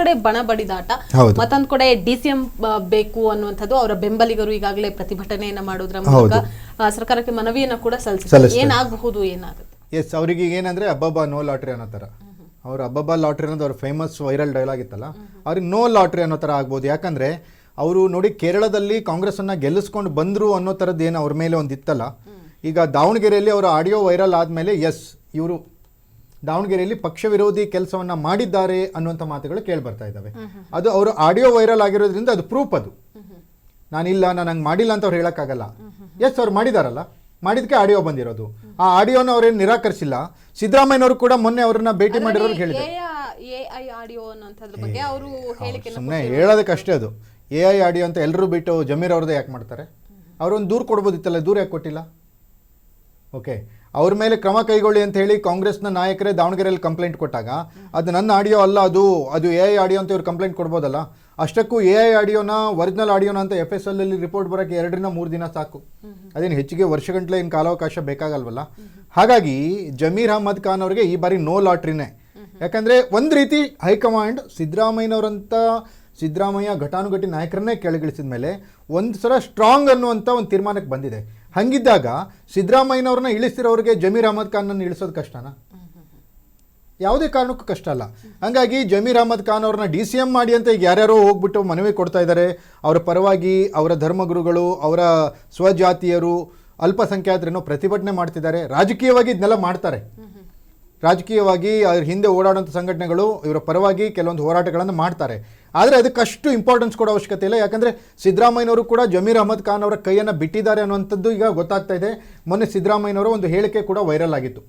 ಕಡೆ ಬಣ ಬಡಿದಾಟ, ಮತ್ತೊಂದ್ ಕಡೆ DCM ಬೇಕು ಅನ್ನುವಂಥದ್ದು ಅವರ ಬೆಂಬಲಿಗರು ಈಗಾಗಲೇ ಪ್ರತಿಭಟನೆಯನ್ನ ಮಾಡೋದ್ರ ಮೂಲಕ ಸರ್ಕಾರಕ್ಕೆ ಮನವಿಯನ್ನ ಕೂಡ ಸಲ್ಲಿಸಿದ್ದಾರೆ. ಏನಾಗಬಹುದು, ಏನಾಗುತ್ತೆ? ಎಸ್, ಅವರಿಗೆ ಏನಂದ್ರೆ ಅಬ್ಬಬ್ಬಾ ನೋ ಲಾಟ್ರಿ ಅನ್ನೋ ತರ, ಅವ್ರ ಅಬ್ಬಬ್ಬಾ ಲಾಟ್ರಿ ಅನ್ನೋದು ಅವ್ರ ಫೇಮಸ್ ವೈರಲ್ ಡೈಲಾಗ್ ಇತ್ತಲ್ಲ, ಅವ್ರಿಗೆ ನೋ ಲಾಟ್ರಿ ಅನ್ನೋ ತರ ಆಗ್ಬೋದು. ಯಾಕಂದ್ರೆ ಅವರು ನೋಡಿ ಕೇರಳದಲ್ಲಿ ಕಾಂಗ್ರೆಸ್ ಅನ್ನ ಗೆಲ್ಲಿಸ್ಕೊಂಡು ಬಂದ್ರು ಅನ್ನೋ ತರದ್ದು ಏನು ಅವ್ರ ಮೇಲೆ ಒಂದು ಇತ್ತಲ್ಲ. ಈಗ ದಾವಣಗೆರೆಯಲ್ಲಿ ಅವರ ಆಡಿಯೋ ವೈರಲ್ ಆದ್ಮೇಲೆ ಎಸ್, ಇವರು ದಾವಣಗೆರೆಯಲ್ಲಿ ಪಕ್ಷ ವಿರೋಧಿ ಕೆಲಸವನ್ನ ಮಾಡಿದ್ದಾರೆ ಅನ್ನುವಂಥ ಮಾತುಗಳು ಕೇಳಿ ಬರ್ತಾ ಇದ್ದಾವೆ. ಅದು ಅವರು ಆಡಿಯೋ ವೈರಲ್ ಆಗಿರೋದ್ರಿಂದ ಅದು ಪ್ರೂಫ್. ಅದು ನಾನಿಲ್ಲ, ನಾನು ಹಂಗೆ ಮಾಡಿಲ್ಲ ಅಂತ ಅವ್ರು ಹೇಳಕ್ಕಾಗಲ್ಲ. ಎಸ್, ಅವ್ರು ಮಾಡಿದಾರಲ್ಲ, ಮಾಡಿದಕ್ಕೆ ಆಡಿಯೋ ಬಂದಿರೋದು. ಆ ಆಡಿಯೋನ ಅವ್ರೇನು ನಿರಾಕರಿಸಿಲ್ಲ. ಸಿದ್ದರಾಮಯ್ಯನವರು ಕೂಡ ಮೊನ್ನೆ ಅವ್ರನ್ನ ಭೇಟಿ ಮಾಡಿರೋರು ಹೇಳಿದ್ದಾರೆ. ಸುಮ್ಮನೆ ಹೇಳೋದಕ್ಕಷ್ಟೇ ಅದು. AI ಆಡಿಯೋ ಅಂತ ಎಲ್ಲರೂ ಬಿಟ್ಟು ಜಮೀರ್ ಅವ್ರದ್ದೇ ಯಾಕೆ ಮಾಡ್ತಾರೆ? ಅವರೊಂದು ದೂರು ಕೊಡ್ಬೋದಿತ್ತಲ್ಲ, ದೂರ ಯಾಕೆ ಕೊಟ್ಟಿಲ್ಲ? ಓಕೆ, ಅವ್ರ ಮೇಲೆ ಕ್ರಮ ಕೈಗೊಳ್ಳಿ ಅಂತ ಹೇಳಿ ಕಾಂಗ್ರೆಸ್ನ ನಾಯಕರೇ ದಾವಣಗೆರೆಯಲ್ಲಿ ಕಂಪ್ಲೇಂಟ್ ಕೊಟ್ಟಾಗ ಅದು ನನ್ನ ಆಡಿಯೋ ಅಲ್ಲ, ಅದು AI ಆಡಿಯೋ ಅಂತ ಇವ್ರು ಕಂಪ್ಲೇಂಟ್ ಕೊಡ್ಬೋದಲ್ಲ. ಅಷ್ಟಕ್ಕೂ AI ಆಡಿಯೋನ ಒರಿಜಿನಲ್ ಆಡಿಯೋನ ಅಂತ FSL ಅಲ್ಲಿ ರಿಪೋರ್ಟ್ ಬರೋಕ್ಕೆ 2 ರಿಂದ 3 ದಿನ ಸಾಕು. ಅದೇನು ಹೆಚ್ಚಿಗೆ ವರ್ಷಗಂಟ್ಲೆ ಏನು ಕಾಲಾವಕಾಶ ಬೇಕಾಗಲ್ವಲ್ಲ. ಹಾಗಾಗಿ ಜಮೀರ್ ಅಹ್ಮದ್ ಖಾನ್ ಅವರಿಗೆ ಈ ಬಾರಿ ನೋ ಲಾಟ್ರಿನೇ. ಯಾಕಂದರೆ ಒಂದು ರೀತಿ ಹೈಕಮಾಂಡ್ ಸಿದ್ದರಾಮಯ್ಯ ಘಟಾನುಘಟಿ ನಾಯಕರನ್ನೇ ಕೆಳಗಿಳಿಸಿದ ಮೇಲೆ ಒಂದು ಸಲ ಸ್ಟ್ರಾಂಗ್ ಅನ್ನುವಂಥ ಒಂದು ತೀರ್ಮಾನಕ್ಕೆ ಬಂದಿದೆ. ಹಂಗಿದ್ದಾಗ ಸಿದ್ದರಾಮಯ್ಯನವ್ರನ್ನ ಇಳಿಸಿರೋರಿಗೆ ಜಮೀರ್ ಅಹ್ಮದ್ ಖಾನ್ನನ್ನು ಇಳಿಸೋದು ಕಷ್ಟನಾ? ಯಾವುದೇ ಕಾರಣಕ್ಕೂ ಕಷ್ಟ ಅಲ್ಲ. ಹಂಗಾಗಿ ಜಮೀರ್ ಅಹ್ಮದ್ ಖಾನ್ ಅವ್ರನ್ನ DCM ಮಾಡಿ ಅಂತ ಈಗ ಯಾರ್ಯಾರೋ ಹೋಗ್ಬಿಟ್ಟು ಮನವಿ ಕೊಡ್ತಾ ಇದ್ದಾರೆ. ಅವರ ಪರವಾಗಿ ಅವರ ಧರ್ಮಗುರುಗಳು, ಅವರ ಸ್ವಜಾತಿಯರು, ಅಲ್ಪಸಂಖ್ಯಾತರೇನೋ ಪ್ರತಿಭಟನೆ ಮಾಡ್ತಿದ್ದಾರೆ. ರಾಜಕೀಯವಾಗಿ ಇದನ್ನೆಲ್ಲ ಮಾಡ್ತಾರೆ. ರಾಜಕೀಯವಾಗಿ ಅದ್ರ ಹಿಂದೆ ಓಡಾಡುವಂಥ ಸಂಘಟನೆಗಳು ಇವರ ಪರವಾಗಿ ಕೆಲವೊಂದು ಹೋರಾಟಗಳನ್ನು ಮಾಡ್ತಾರೆ. ಆದರೆ ಅದಕ್ಕಷ್ಟು ಇಂಪಾರ್ಟೆನ್ಸ್ ಕೊಡೋ ಅವಶ್ಯಕತೆ ಇಲ್ಲ. ಯಾಕಂದರೆ ಸಿದ್ದರಾಮಯ್ಯನವರು ಕೂಡ ಜಮೀರ್ ಅಹ್ಮದ್ ಖಾನ್ ಅವರ ಕೈಯನ್ನು ಬಿಟ್ಟಿದ್ದಾರೆ ಅನ್ನುವಂಥದ್ದು ಈಗ ಗೊತ್ತಾಗ್ತಾ ಇದೆ. ಮೊನ್ನೆ ಸಿದ್ದರಾಮಯ್ಯನವರ ಒಂದು ಹೇಳಿಕೆ ಕೂಡ ವೈರಲ್ ಆಗಿತ್ತು.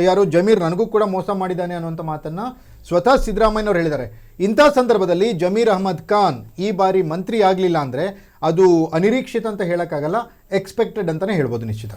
ಯಾರು ಜಮೀರ್ ನನಗೂ ಕೂಡ ಮೋಸ ಮಾಡಿದ್ದಾನೆ ಅನ್ನುವಂಥ ಮಾತನ್ನು ಸ್ವತಃ ಸಿದ್ದರಾಮಯ್ಯನವರು ಹೇಳಿದ್ದಾರೆ. ಇಂಥ ಸಂದರ್ಭದಲ್ಲಿ ಜಮೀರ್ ಅಹ್ಮದ್ ಖಾನ್ ಈ ಬಾರಿ ಮಂತ್ರಿ ಆಗಲಿಲ್ಲ ಅಂದರೆ ಅದು ಅನಿರೀಕ್ಷಿತ ಅಂತ ಹೇಳೋಕ್ಕಾಗಲ್ಲ, ಎಕ್ಸ್ಪೆಕ್ಟೆಡ್ ಅಂತಲೇ ಹೇಳ್ಬೋದು ನಿಶ್ಚಿತ.